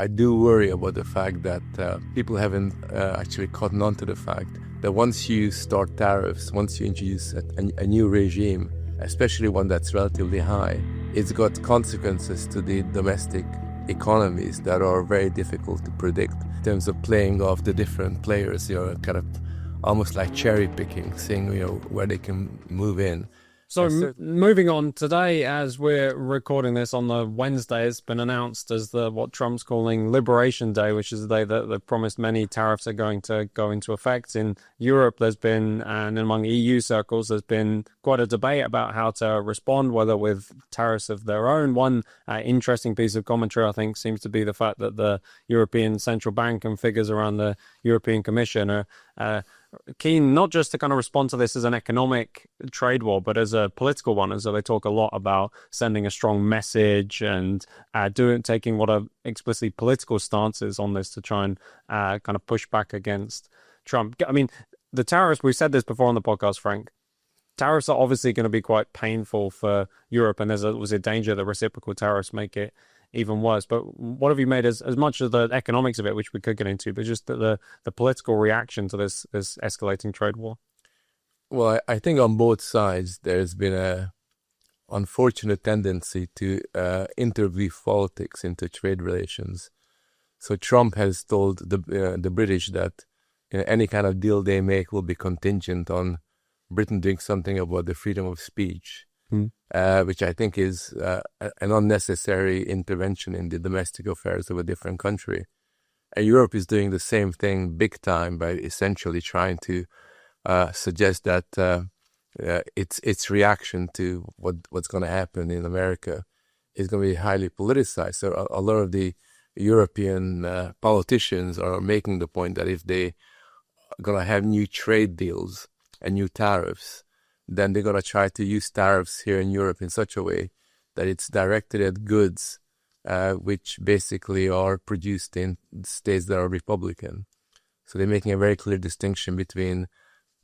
I do worry about the fact that people haven't actually caught on to the fact that once you start tariffs, once you introduce a new regime, especially one that's relatively high, it's got consequences to the domestic economies that are very difficult to predict in terms of playing off the different players, kind of almost like cherry picking, seeing, where they can move in. So moving on, today, as we're recording this on the Wednesday, it's been announced as what Trump's calling Liberation Day, which is the day that they've promised many tariffs are going to go into effect. In Europe, there's been, and among EU circles, there's been quite a debate about how to respond, whether with tariffs of their own. One interesting piece of commentary, I think, seems to be the fact that the European Central Bank and figures around the European Commission are keen not just to kind of respond to this as an economic trade war, but as a political one. And so they talk a lot about sending a strong message and taking what are explicitly political stances on this to try and kind of push back against Trump. I mean, the tariffs, we've said this before on the podcast, Frank, tariffs are obviously going to be quite painful for Europe, and was a danger that reciprocal tariffs make it even worse. But what have you made as much of the economics of it, which we could get into, but just the political reaction to this escalating trade war? Well, I think on both sides there's been a unfortunate tendency to interweave politics into trade relations. So Trump has told the British that any kind of deal they make will be contingent on Britain doing something about the freedom of speech. Which I think is an unnecessary intervention in the domestic affairs of a different country. And Europe is doing the same thing big time by essentially trying to suggest that its reaction to what's going to happen in America is going to be highly politicized. So a lot of the European politicians are making the point that if they are going to have new trade deals and new tariffs, then they're going to try to use tariffs here in Europe in such a way that it's directed at goods which basically are produced in states that are Republican. So they're making a very clear distinction between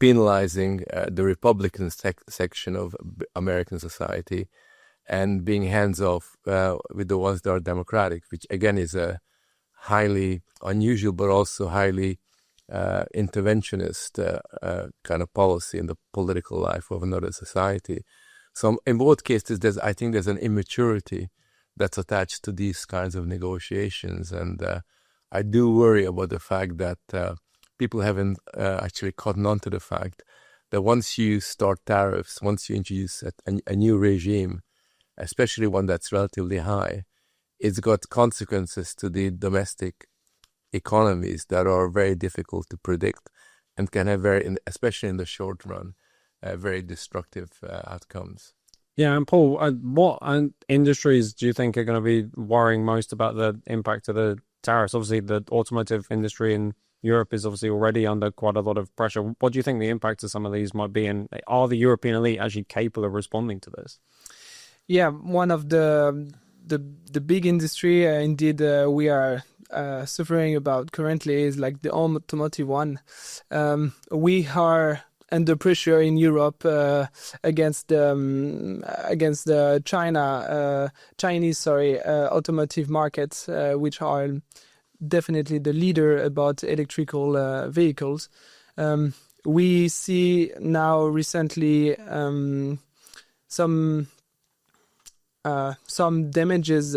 penalizing the Republican section of American society and being hands-off with the ones that are Democratic, which again is a highly unusual but also highly interventionist kind of policy in the political life of another society. So in both cases, I think there's an immaturity that's attached to these kinds of negotiations, and I do worry about the fact that people haven't actually caught on to the fact that once you start tariffs, once you introduce a new regime, especially one that's relatively high, it's got consequences to the domestic economies that are very difficult to predict and can have especially in the short run, very destructive outcomes. Yeah, and Paul, what industries do you think are going to be worrying most about the impact of the tariffs? Obviously, the automotive industry in Europe is obviously already under quite a lot of pressure. What do you think the impact of some of these might be, and are the European elite actually capable of responding to this? Yeah, one of the big industry indeed we are suffering about currently is like the automotive one. We are under pressure in Europe against the Chinese automotive markets, which are definitely the leader about electrical vehicles. We see now recently some damages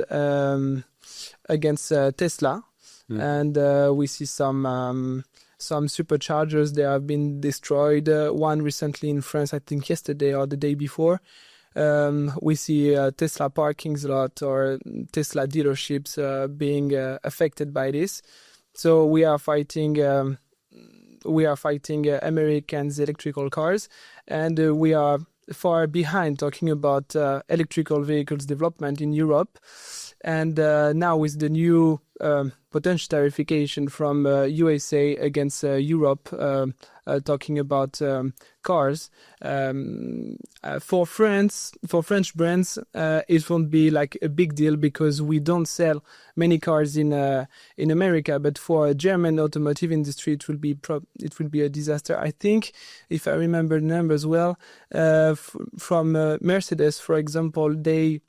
against Tesla, and we see some superchargers that have been destroyed. One recently in France, I think yesterday or the day before. We see Tesla parking lot or Tesla dealerships being affected by this. So we are fighting Americans' electrical cars, and we are far behind talking about electrical vehicles development in Europe. And now with the new potential tariffication from USA against Europe, talking about cars, for French brands, it won't be like a big deal because we don't sell many cars in America. But for a German automotive industry, it will be a disaster. I think, if I remember the numbers well, from Mercedes, for example, they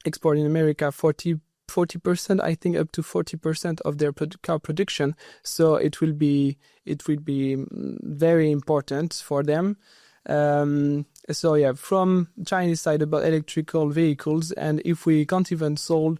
export in America 40 40%, I think up to 40% of their car production. So it will be very important for them. So yeah, from Chinese side about electrical vehicles, and if we can't even sell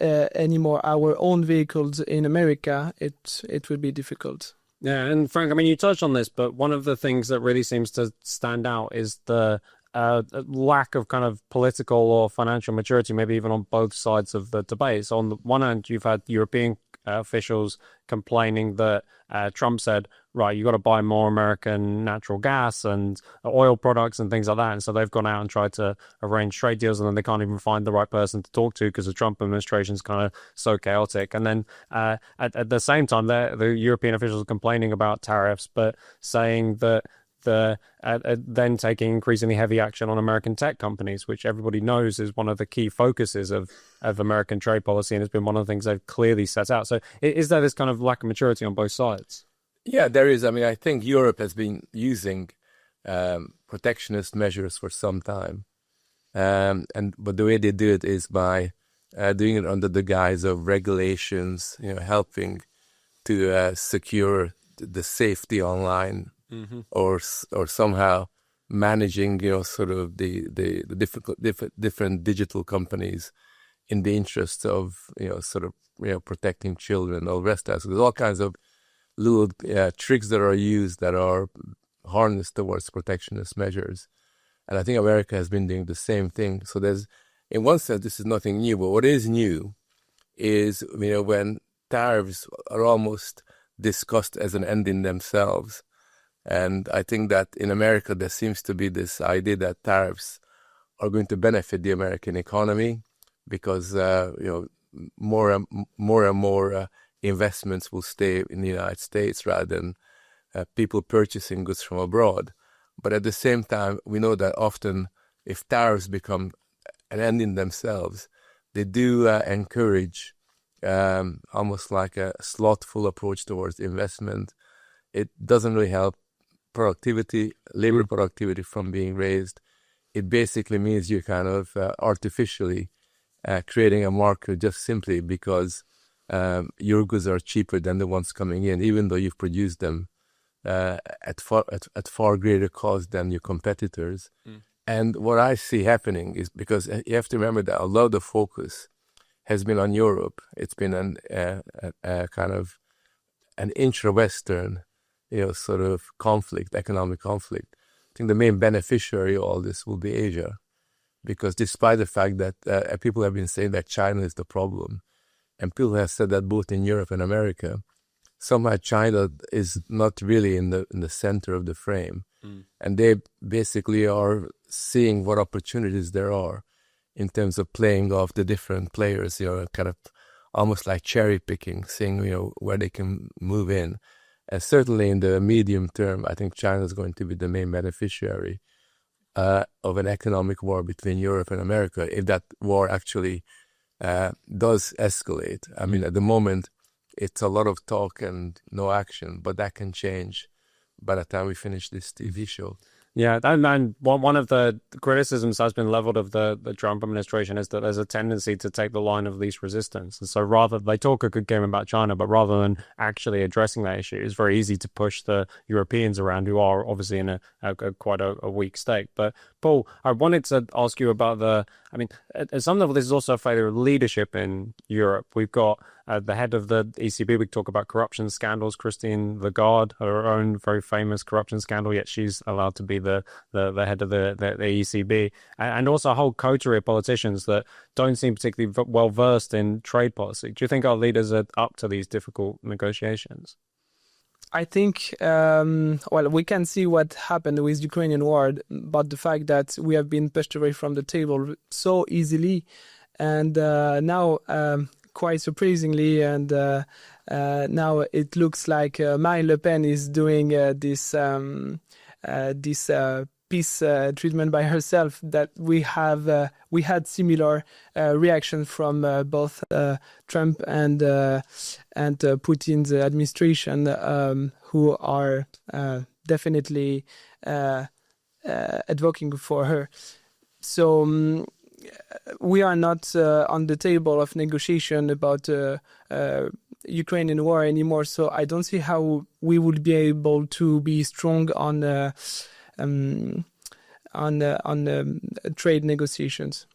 anymore our own vehicles in America, it will be difficult. Yeah, and Frank, I mean, you touched on this, but one of the things that really seems to stand out is the lack of kind of political or financial maturity, maybe even on both sides of the debate. So on the one hand, you've had European officials complaining that Trump said, right, you got to buy more American natural gas and oil products and things like that. And so they've gone out and tried to arrange trade deals, and then they can't even find the right person to talk to because the Trump administration is kind of so chaotic. And then at the same time, the European officials are complaining about tariffs, but saying that then taking increasingly heavy action on American tech companies, which everybody knows is one of the key focuses of American trade policy, and has been one of the things they've clearly set out. So is there this kind of lack of maturity on both sides? Yeah, there is. I mean, I think Europe has been using protectionist measures for some time, but the way they do it is by doing it under the guise of regulations, helping to secure the safety online. Mm-hmm. or somehow managing, sort of the different digital companies in the interest of, protecting children, all the rest of that. So there's all kinds of little tricks that are used that are harnessed towards protectionist measures. And I think America has been doing the same thing. So there's, in one sense, this is nothing new, but what is new is, when tariffs are almost discussed as an end in themselves. And I think that in America, there seems to be this idea that tariffs are going to benefit the American economy because, more and more investments will stay in the United States rather than people purchasing goods from abroad. But at the same time, we know that often if tariffs become an end in themselves, they do encourage almost like a slothful approach towards investment. It doesn't really help productivity, labor productivity from being raised. It basically means you're kind of artificially creating a market just simply because your goods are cheaper than the ones coming in, even though you've produced them at far greater cost than your competitors. And what I see happening is, because you have to remember that a lot of the focus has been on Europe. It's been a kind of an intra-Western sort of economic conflict. I think the main beneficiary of all this will be Asia, because despite the fact that people have been saying that China is the problem, and people have said that both in Europe and America, somehow China is not really in the center of the frame. And they basically are seeing what opportunities there are in terms of playing off the different players, kind of almost like cherry picking, seeing, where they can move in. And certainly in the medium term, I think China is going to be the main beneficiary of an economic war between Europe and America, if that war actually does escalate. I mean, at the moment, it's a lot of talk and no action, but that can change by the time we finish this TV show. Yeah, and one of the criticisms that's been leveled of the Trump administration is that there's a tendency to take the line of least resistance. And so they talk a good game about China, but rather than actually addressing that issue, it's very easy to push the Europeans around, who are obviously in quite a weak state. But Paul, I wanted to ask you about at some level, this is also a failure of leadership in Europe. We've got the head of the ECB. We talk about corruption scandals, Christine Lagarde, her own very famous corruption scandal, yet she's allowed to be the head of the ECB, and also a whole coterie of politicians that don't seem particularly well versed in trade policy. Do you think our leaders are up to these difficult negotiations? I think, we can see what happened with Ukrainian war, but the fact that we have been pushed away from the table so easily, and now, quite surprisingly, and now it looks like Marine Le Pen is doing this peace treatment by herself, that we had similar reactions from both Trump and Putin's administration, who are definitely advocating for her. So we are not on the table of negotiation about Ukrainian war anymore. So I don't see how we would be able to be strong on trade negotiations.